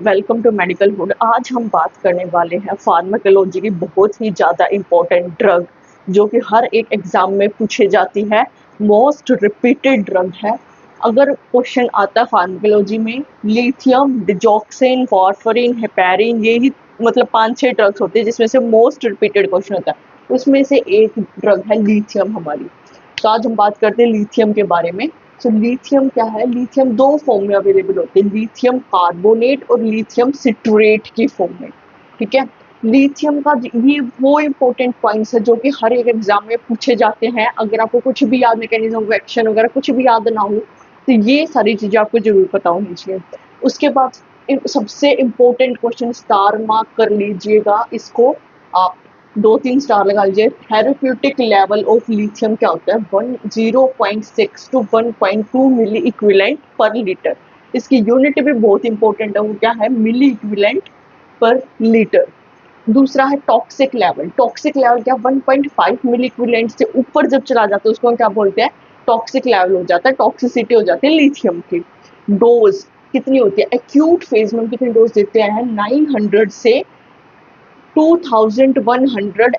Welcome to medical hood. आज हम बात करने वाले हैं फार्माकोलॉजी की बहुत ही ज़्यादा इम्पोर्टेंट ड्रग जो कि हर एक एग्जाम में पूछी जाती है, मोस्ट रिपीटेड ड्रग है। अगर क्वेश्चन आता है फार्माकोलॉजी में, लिथियम, डिजॉक्सिन, वारफरिन, हेपेरिन, ये ही मतलब 5-6 ड्रग्स होती है जिसमें से मोस्ट रिपीटेड क्वेश्चन होता है। उसमें से एक ड्रग है लिथियम हमारी। तो आज हम बात करते हैं लिथियम के बारे में। तो लिथियम क्या है? लिथियम दो फॉर्म में अवेलेबल होते हैं, लिथियम कार्बोनेट और लिथियम सिट्रेट की फॉर्म में। ठीक है, लिथियम का ये वो इंपॉर्टेंट पॉइंट्स है जो कि हर एक एग्जाम में पूछे जाते हैं। अगर आपको कुछ भी याद, मैकेनिज्म ऑफ एक्शन वगैरह कुछ भी याद ना हो तो ये सारी चीजें आपको जरूर पता होनी चाहिए। उसके बाद सबसे इम्पोर्टेंट क्वेश्चन स्टार मार्क कर लीजिएगा इसको आप, 2-3 स्टार लगा लीजिए। थेरेप्यूटिक लेवल ऑफ लिथियम क्या होता है? 0.6 to 1.2 milliequivalent per litre. इसकी यूनिट भी बहुत इंपॉर्टेंट है, वो क्या है? Milliequivalent per litre. दूसरा है टॉक्सिक लेवल। टॉक्सिक लेवल क्या? 1.5 मिली इक्विवेलेंट से ऊपर जब चला जाता है उसको हम क्या बोलते हैं? टॉक्सिक लेवल हो जाता है, टॉक्सिसिटी हो जाती है लिथियम की। डोज कितनी होती है? एक्यूट फेज में कितनी डोज देते हैं? 900 से 2100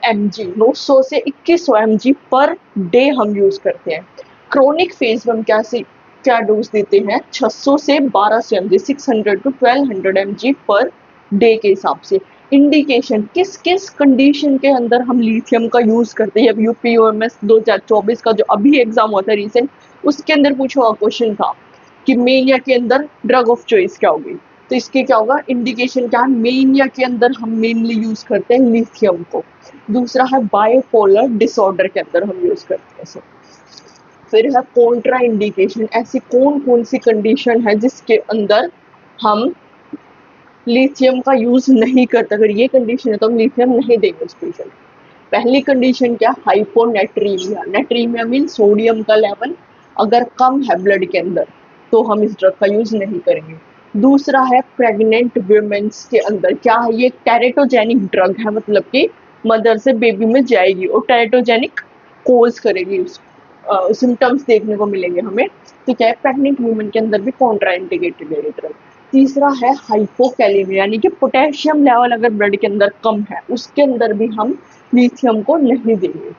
mg, 900 से 2100 mg पर डे हम यूज करते हैं। क्रोनिक फेज में हम क्या डोज देते हैं? 600 से 1200 mg, 600 to 1200 mg per day के हिसाब से। इंडिकेशन किस किस कंडीशन के अंदर हम लिथियम का यूज करते हैं? अब यूपीओएमएस 2024 का जो अभी एग्जाम हुआ था रिसेंट, उसके अंदर पूछा हुआ क्वेश्चन था कि मेनिया के अंदर ड्रग ऑफ चॉइस क्या होगी। तो इसके क्या होगा? इंडिकेशन क्या है? मेनिया के अंदर हम मेनली यूज करते हैं लिथियम को। दूसरा है बायोपोलर डिसऑर्डर के अंदर हम यूज करते हैं इसे। फिर है कॉन्ट्रा इंडिकेशन, ऐसी कौन कौन सी कंडीशन है जिसके अंदर हम लिथियम का यूज नहीं करते? अगर ये कंडीशन है तो हम लिथियम नहीं देंगे उस पेशेंट। पहली कंडीशन क्या? हाइपोनेट्रीमिया। नेट्रीमिया मीन सोडियम का लेवल अगर कम है ब्लड के अंदर तो हम इस ड्रग का यूज नहीं करेंगे। दूसरा है प्रेग्नेंट वुमेन्स के अंदर क्या है? ये टेरेटोजेनिक ड्रग है, मतलब कि मदर से बेबी में जाएगी और टेरेटोजेनिक कोज करेगी, सिम्टम्स देखने को मिलेंगे हमें। तो क्या है? प्रेग्नेंट वुमेन के अंदर भी कॉन्ट्रा इंडिकेटेड है ये ड्रग। तीसरा है हाइपोकैलेमिया, यानी कि पोटेशियम लेवल अगर ब्लड के अंदर कम है उसके अंदर भी हम लिथियम को नहीं देंगे।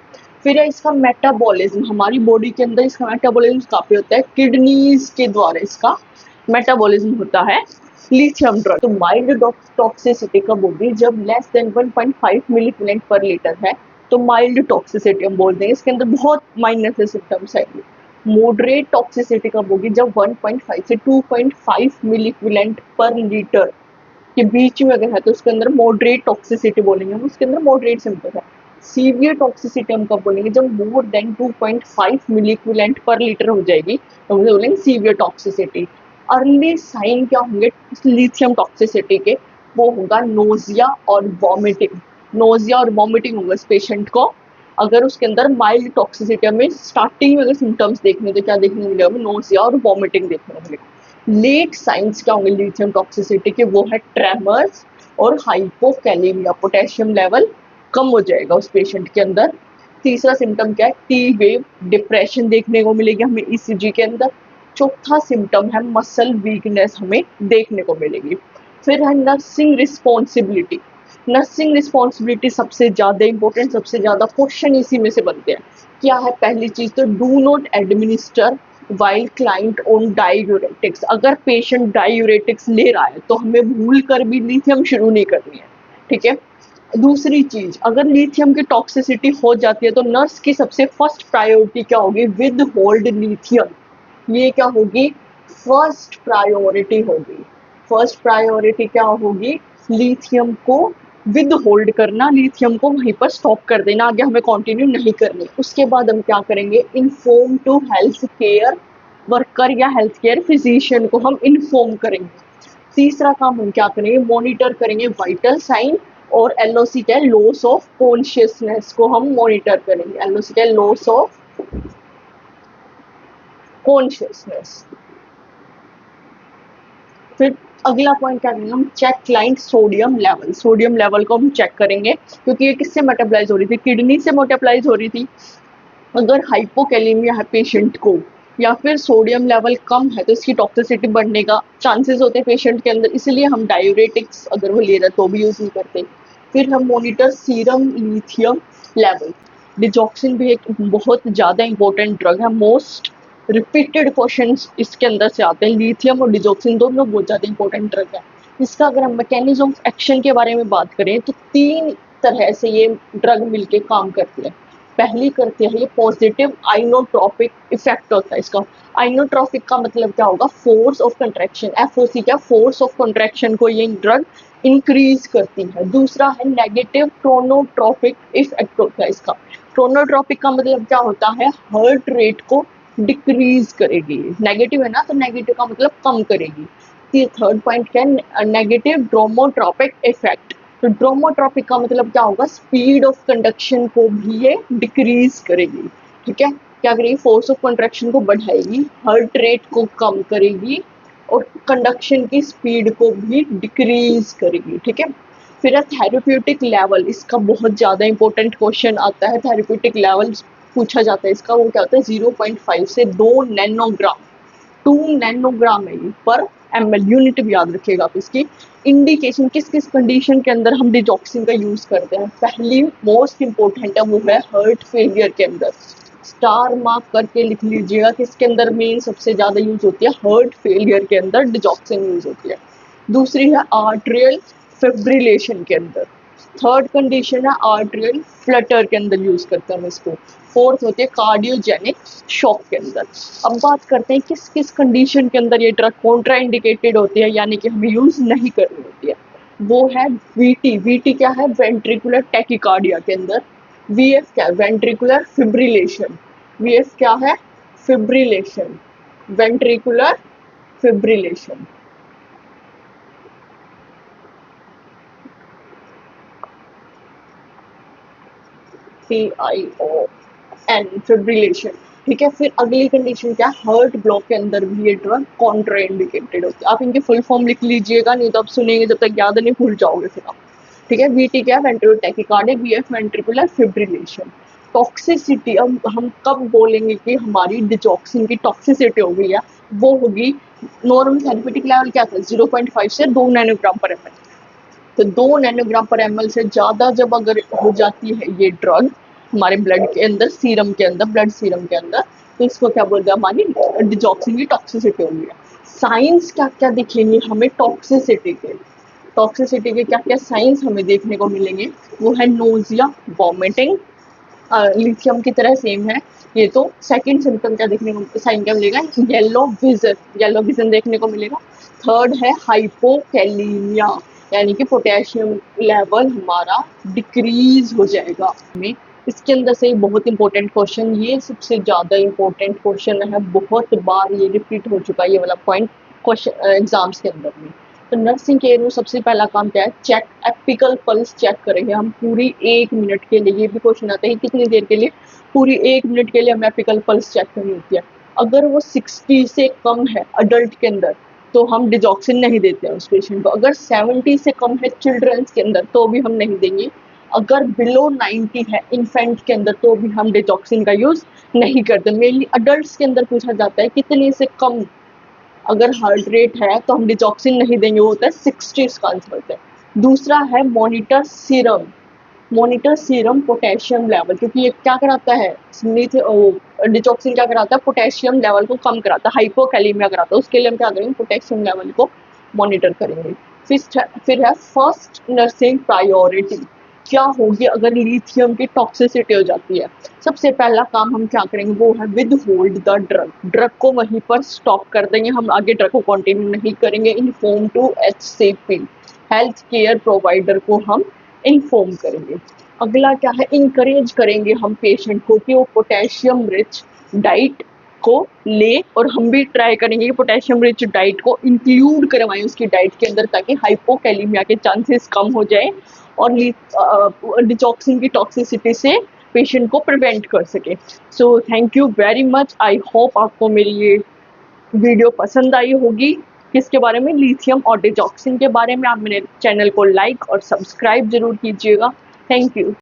फिर है इसका मेटाबॉलिज्म, हमारी बॉडी के अंदर इसका मेटाबॉलिज्म काफी होता है, किडनीज के द्वारा इसका मेटाबॉलिज्म होता है लिथियम ड्रग। तो माइल्ड टॉक्सिसिटी कब होगी? जब लेस देन 1.5 मिली इक्विवेलेंट पर लीटर है तो माइल्ड टॉक्सिसिटी हम बोल देंगे, इसके अंदर बहुत माइनर से सिम्टम्स आएंगे। मॉडरेट टॉक्सिसिटी कब होगी? जब 1.5 से 2.5 मिली इक्विवेलेंट पर लीटर के बीच में अगर है तो उसके अंदर मॉडरेट टॉक्सिसिटी बोलेंगे हम, उसके अंदर मॉडरेट सिम्टम है। सीवियर टॉक्सिसिटी हम कब बोलेंगे? जब मोर देन 2.5 मिली इक्विवेलेंट पर लीटर हो जाएगी तो हम बोलेंगे सीवियर टॉक्सिसिटी। अर्ली साइन क्या होंगे लिथियम टॉक्सिसिटी के? वो होगा नोजिया और वॉमिटिंग। नोजिया और वॉमिटिंग होगा इस पेशेंट को अगर उसके अंदर माइल्ड टॉक्सिसिटी, हमें स्टार्टिंग में अगर सिम्टम्स देखने तो क्या देखने को मिलेगा? नोजिया और वॉमिटिंग देखने को मिलेगा। लेट साइंस क्या होंगे लिथियम टॉक्सिसिटी के? वो है ट्रेमर्स और हाइपोकैलेमिया, पोटेशियम लेवल कम हो जाएगा उस पेशेंट के अंदर। तीसरा सिम्टम क्या है? टी वेव डिप्रेशन देखने को मिलेगी हमें ईसीजी के अंदर। चौथा सिम्टम है मसल वीकनेस हमें देखने को मिलेगी। फिर है नर्सिंग रिस्पॉन्सिबिलिटी। नर्सिंग रिस्पॉन्सिबिलिटी सबसे ज्यादा इंपॉर्टेंट, सबसे ज्यादा क्वेश्चन इसी में से बनते हैं। क्या है पहली चीज? तो do not administer while client on diuretics. अगर पेशेंट डायूरेटिक्स ले रहा है तो हमें भूल कर भी लिथियम शुरू नहीं करनी है। ठीक है। दूसरी चीज, अगर लिथियम की टॉक्सिसिटी हो जाती है तो नर्स की सबसे फर्स्ट प्रायोरिटी क्या होगी? With hold lithium. ये क्या होगी? फर्स्ट प्रायोरिटी होगी। फर्स्ट प्रायोरिटी क्या होगी? लिथियम को विद होल्ड करना, लिथियम को वहीं पर स्टॉप कर देना, आगे हमें कंटिन्यू नहीं करनी। उसके बाद हम क्या करेंगे? Inform to health care worker या हेल्थ केयर फिजिशियन को हम इन्फॉर्म करेंगे। तीसरा काम हम क्या करेंगे? मॉनिटर करेंगे वाइटल साइन और एलओसी क्या है? लॉस ऑफ कॉन्शियसनेस को हम मॉनिटर करेंगे। एलओसी क्या है? Loss of consciousness. फिर अगला पॉइंट क्या करेंगे? हम check client sodium level. Sodium level को हम चेक करेंगे क्योंकि ये किससे मेटाबोलाइज हो रही थी? किडनी से मेटाबोलाइज हो रही थी। अगर हाइपोकैलेमिया है पेशेंट को या फिर सोडियम लेवल कम है तो इसकी टॉक्सिसिटी बढ़ने का चांसेस होते हैं पेशेंट के अंदर, इसलिए हम डायूरेटिक्स अगर वो ले रहे हैं तो भी यूज नहीं करते। फिर हम monitor serum lithium level. Digoxin भी एक बहुत ज़्यादा इंपॉर्टेंट ड्रग है, मोस्ट रिपीटेड क्वेश्चंस इसके अंदर से आते हैं। लिथियम और डिजॉक्सिन दोनों बहुत ज़्यादा इंपॉर्टेंट ड्रग है। इसका अगर हम मैकेनिज्म ऑफ एक्शन के बारे में बात करें तो 3 तरह से ये ड्रग मिलके काम करती है। पहली करती है ये पॉजिटिव आइनोट्रोपिक इफेक्ट होता है इसका। आइनोट्रोपिक का मतलब क्या होगा, फोर्स ऑफ कंट्रैक्शन, एफओसी क्या, फोर्स ऑफ कंट्रैक्शन को ये ड्रग इंक्रीज करती है। दूसरा है नेगेटिव क्रोनोट्रोपिक इफेक्ट होता है इसका। क्रोनोट्रोपिक का मतलब क्या होता है, हार्ट रेट को डिक्रीज करेगी। नेगेटिव है ना, तो नेगेटिव का मतलब कम करेगी। थर्ड पॉइंट क्या है, नेगेटिव ड्रोमोट्रोपिक इफेक्ट। तो ड्रोमोट्रोपिक का मतलब क्या होगा, स्पीड ऑफ कंडक्शन को भी ये डिक्रीज करेगी। ठीक है, क्या करेगी, फोर्स ऑफ कंट्रैक्शन को बढ़ाएगी, हार्ट रेट को कम करेगी और कंडक्शन की स्पीड को भी डिक्रीज करेगी। ठीक है, फिर है थेरेप्यूटिक लेवल। इसका बहुत ज़्यादा इंपॉर्टेंट क्वेश्चन आता है, थेरेप्यूटिक लेवल पूछा जाता है इसका। वो क्या होता है, 0.5 से 2 नैनोग्राम, 2 नैनोग्राम है ये पर ml, यूनिट भी याद रखिएगा आप इसकी। इंडिकेशन किस किस कंडीशन के अंदर हम डिजॉक्सिन का यूज करते हैं, पहली मोस्ट इंपॉर्टेंट है वो है हार्ट फेलियर के अंदर। स्टार मार्क करके लिख लीजिएगा कि इसके अंदर मेन सबसे ज्यादा यूज होती है, हार्ट फेलियर के अंदर डिजॉक्सिन यूज होती है। दूसरी है आर्ट्रियल फिब्रिलेशन के अंदर। थर्ड कंडीशन है आर्ट्रियल फ्लटर के अंदर यूज करते हैं हम इसको। फोर्थ होती है कार्डियोजेनिक शॉक के अंदर। अब बात करते हैं किस किस कंडीशन के अंदर ये ड्रग कॉन्ट्रा इंडिकेटेड होती है, यानी कि हमें यूज नहीं करनी होती है। वो है वीटी। वीटी क्या है, वेंट्रिकुलर टैकिकार्डिया के अंदर। वीएफ क्या है, वेंट्रिकुलर फिब्रिलेशन। वीएफ क्या है, fibrillation, ventricular fibrillation. PION fibrillation. ठीक है, फिर अगली कंडीशन क्या है, हार्ट ब्लॉक के अंदर भी ये ड्रग कॉन्ट्रा इंडिकेटेड होती है। आप इनकी फुल फॉर्म लिख लीजिएगा, नहीं तो आप सुनेंगे जब तक याद नहीं भूल जाओगे फिर आप। ठीक है, वीटी क्या है, ventricular tachycardia, VF ventricular fibrillation. Toxicity, अब हम कब बोलेंगे कि हमारी डिजॉक्सिन की टॉक्सिसिटी हो गई है, वो होगी नॉर्मल थेरेप्यूटिक लेवल क्या था, 0.5 से 2 नैनोग्राम पर एमएल। तो 2 नैनोग्राम पर एमएल से ज़्यादा जब अगर हो जाती है ये ड्रग हमारे ब्लड के अंदर, सीरम के अंदर, ब्लड सीरम के अंदर, तो इसको क्या बोलते हैं, हमारी डिजॉक्सिन की टॉक्सिसिटी होगी। साइंस क्या क्या दिखेंगे हमें टॉक्सिसिटी के, टॉक्सिसिटी के क्या क्या साइंस हमें देखने को मिलेंगे, वो है नोजिया, वॉमिटिंग। लिथियम की तरह सेम है ये। तो सेकंड सिम्टम क्या देखने को, साइन क्या मिलेगा, येलो विजन, येलो विजन देखने को मिलेगा। थर्ड है हाइपोकैलीमिया, यानी कि पोटेशियम लेवल हमारा डिक्रीज हो जाएगा में। इसके अंदर से बहुत इंपॉर्टेंट क्वेश्चन, ये सबसे ज़्यादा इंपॉर्टेंट क्वेश्चन है, बहुत बार ये रिपीट हो चुका है ये वाला पॉइंट क्वेश्चन एग्जाम्स के अंदर में। तो नर्सिंग केयर में सबसे पहला काम क्या है, चेक एपिकल पल्स चेक करेंगे हम पूरी 1 मिनट के लिए। ये भी क्वेश्चन आता है कितनी देर के लिए, पूरी 1 मिनट के लिए हमें एपिकल पल्स चेक करनी होती है। अगर वो 60 से कम है अडल्ट के अंदर तो हम डिजॉक्सिन नहीं देते हैं उस पेशेंट को। अगर 70 से कम है चिल्ड्रंस के अंदर तो भी हम नहीं देंगे। अगर बिलो 90 है इन्फेंट के अंदर तो भी हम डिजॉक्सिन का यूज नहीं करते। मेनली अडल्ट के अंदर पूछा जाता है कितने से कम अगर हार्ट रेट है तो हम डिजॉक्सिन नहीं देंगे, वो होता है 60 इसका आंसर होता है। दूसरा है monitor serum, monitor serum potassium level, क्योंकि ये क्या कराता है, डिजॉक्सिन क्या कराता है, पोटेशियम लेवल को कम कराता है, हाइपोकैलीमिया कराता है। उसके लिए हम क्या करेंगे, पोटेशियम लेवल को मॉनिटर करेंगे। फिर है फर्स्ट नर्सिंग प्रायोरिटी, क्या होगी अगर लिथियम की टॉक्सिसिटी हो जाती है। सबसे पहला काम हम क्या करेंगे, वो है with hold the drug, drug को वहीं पर स्टॉप कर देंगे, हम आगे ड्रग को कंटिन्यू नहीं करेंगे। Inform to HCP, health care provider को हम इन्फॉर्म करेंगे। अगला क्या है, इंकरेज करेंगे हम पेशेंट को कि वो पोटेशियम रिच डाइट को ले, और हम भी ट्राई करेंगे कि पोटेशियम रिच डाइट को इंक्लूड करवाएं उसकी डाइट के अंदर, ताकि हाइपोकैलीमिया के चांसेस कम हो जाए और डिजॉक्सिन की टॉक्सिसिटी से पेशेंट को प्रिवेंट कर सके। So thank you very much, I hope आपको मेरी ये वीडियो पसंद आई होगी। किसके बारे में, लिथियम और डिजॉक्सिन के बारे में। आप मेरे चैनल को लाइक और सब्सक्राइब जरूर कीजिएगा। Thank you.